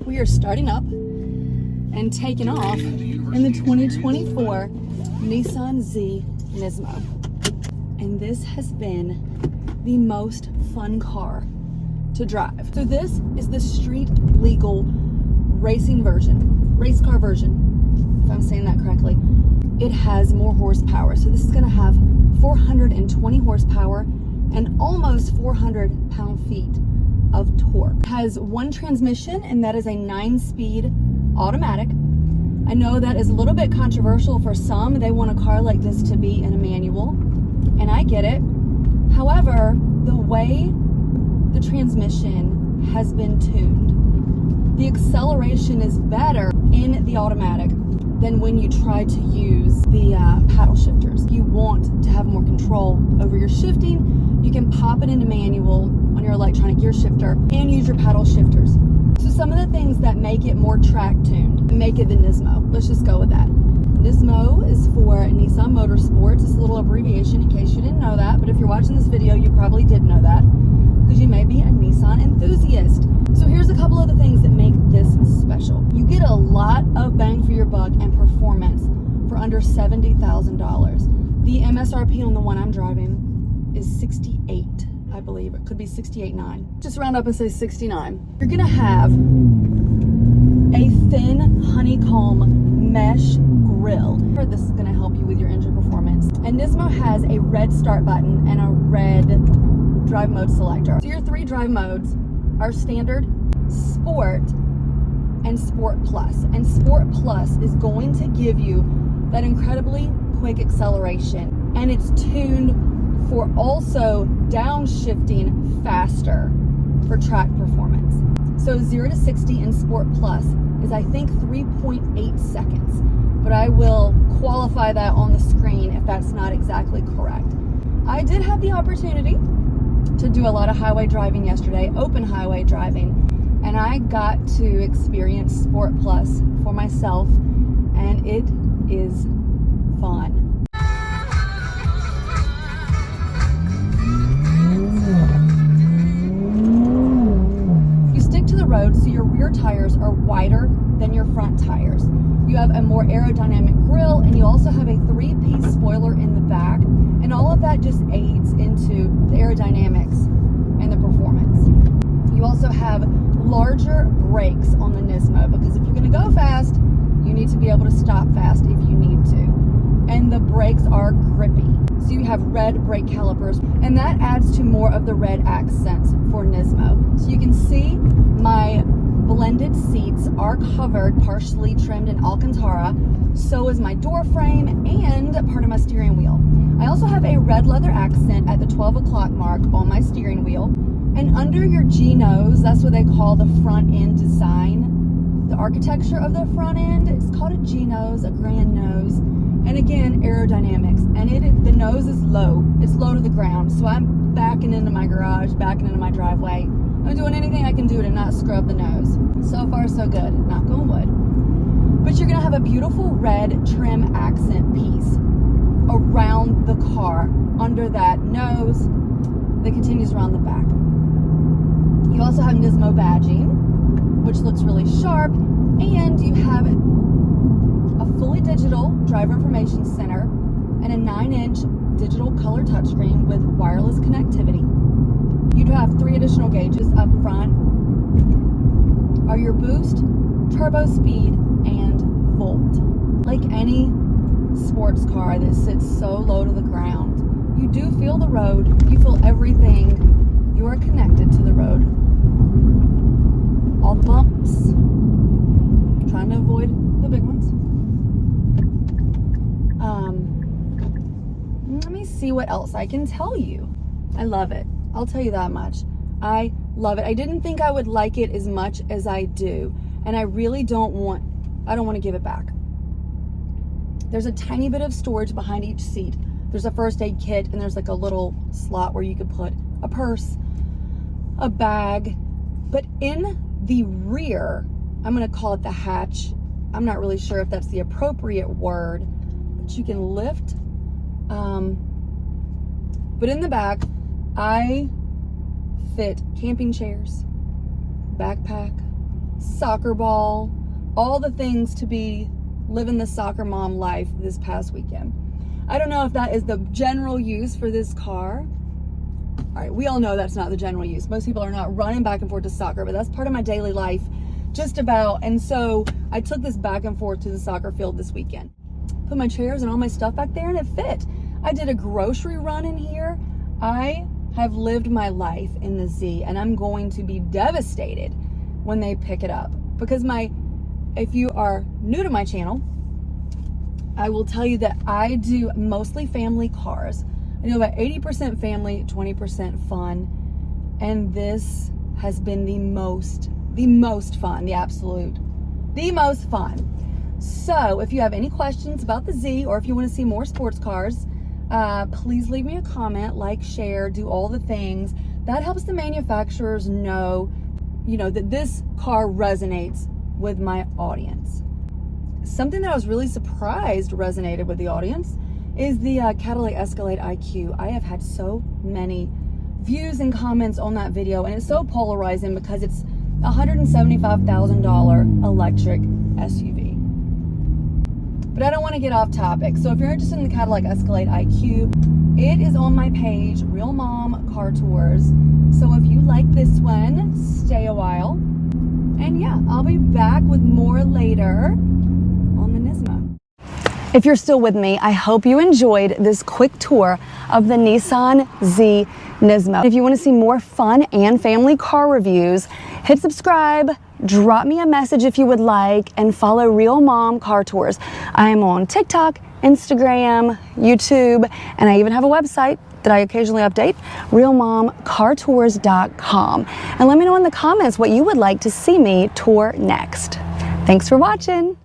We are starting up and taking off in the 2024 Nissan Z Nismo. And this has been the most fun car to drive. So this is the street legal racing version, race car version, if I'm saying that correctly. It has more horsepower. So this is gonna have 420 horsepower and almost 400 pound-feet of torque. It has one transmission, and that is a 9-speed automatic. I know that is a little bit controversial for some. They want a car like this to be in a manual, and I get it. However, the way the transmission has been tuned, the acceleration is better in the automatic than when you try to use the paddle shifters. You want to have more control over your shifting. You can pop it into manual on your electronic gear shifter and use your paddle shifters. So some of the things that make it more track tuned make it the Nismo. Let's just go with that. Nismo is for Nissan Motorsports. It's a little abbreviation in case you didn't know that, but if you're watching this video, you probably did know that because you may be a Nissan enthusiast. So here's a couple of the things that make this special. You get a lot of bang for your buck and performance for under $70,000. The MSRP on the one I'm driving is 68, I believe. It could be 68.9. Just round up and say 69. You're gonna have a thin honeycomb mesh grille. This is gonna help you with your engine performance. And Nismo has a red start button and a red drive mode selector. So your 3 drive modes are standard, sport, and sport plus. And sport plus is going to give you that incredibly quick acceleration, and it's tuned for also downshifting faster for track performance. So 0 to 60 in sport plus is I think 3.8 seconds, but I will qualify that on the screen if that's not exactly correct. I did have the opportunity to do a lot of highway driving yesterday, open highway driving, and I got to experience Sport Plus for myself, and it is fun. You stick to the road, so your rear tires are wider than your front tires. You have a more aerodynamic grille, and you also have a 3-piece spoiler in the back, and all of that just aids into the aerodynamics and the performance. You also have larger brakes on the Nismo, because if you're going to go fast, you need to be able to stop fast if you need to. And the brakes are grippy. So you have red brake calipers, and that adds to more of the red accents for Nismo. So you can see my blended seats are covered, partially trimmed in Alcantara. So is my door frame and part of my steering wheel. I also have a red leather accent at the 12 o'clock mark on my steering wheel. And under your G-nose, that's what they call the front end design. The architecture of the front end, it's called a G-nose, a grand nose. And again, aerodynamics. And the nose is low. It's low to the ground. So I'm backing into my garage, backing into my driveway. I'm doing anything I can do to not scrub the nose. So far, so good. Knock on wood. But you're going to have a beautiful red trim accent piece around the car under that nose that continues around the back. You also have Nismo badging, which looks really sharp, and you have a fully digital driver information center and a 9-inch digital color touchscreen with wireless connectivity. You do have 3 additional gauges up front. Are your boost, turbo speed, and volt. Like any sports car that sits so low to the ground, you do feel the road. You feel everything. You are connected to the road. All the bumps. Trying to avoid the big ones. Let me see what else I can tell you. I love it. I'll tell you that much. I love it. I didn't think I would like it as much as I do, and I really don't want to give it back. There's a tiny bit of storage behind each seat. There's a first aid kit, and there's like a little slot where you could put a purse, a bag. But in the rear, I'm going to call it the hatch. I'm not really sure if that's the appropriate word, but you can lift. But in the back, I fit camping chairs, backpack, soccer ball, all the things to be living the soccer mom life this past weekend. I don't know if that is the general use for this car. All right, we all know that's not the general use. Most people are not running back and forth to soccer, but that's part of my daily life, just about. And so I took this back and forth to the soccer field this weekend. Put my chairs and all my stuff back there, and it fit. I did a grocery run in here. I have lived my life in the Z, and I'm going to be devastated when they pick it up. Because if you are new to my channel, I will tell you that I do mostly family cars. I do about 80% family, 20% fun. And this has been the most fun, the most fun. So if you have any questions about the Z, or if you want to see more sports cars, please leave me a comment, like, share, do all the things. That helps the manufacturers know, that this car resonates with my audience. Something that I was really surprised resonated with the audience is the Cadillac Escalade IQ. I have had so many views and comments on that video, and it's so polarizing because it's a $175,000 electric SUV. But I don't want to get off topic. So if you're interested in the Cadillac Escalade IQ, it is on my page, Real Mom Car Tours. So if you like this one, stay a while. And yeah, I'll be back with more later on the Nismo. If you're still with me, I hope you enjoyed this quick tour of the Nissan Z Nismo. If you want to see more fun and family car reviews, hit subscribe, drop me a message if you would like, and follow Real Mom Car Tours. I am on TikTok, Instagram, YouTube, and I even have a website that I occasionally update, realmomcartours.com. And let me know in the comments what you would like to see me tour next. Thanks for watching.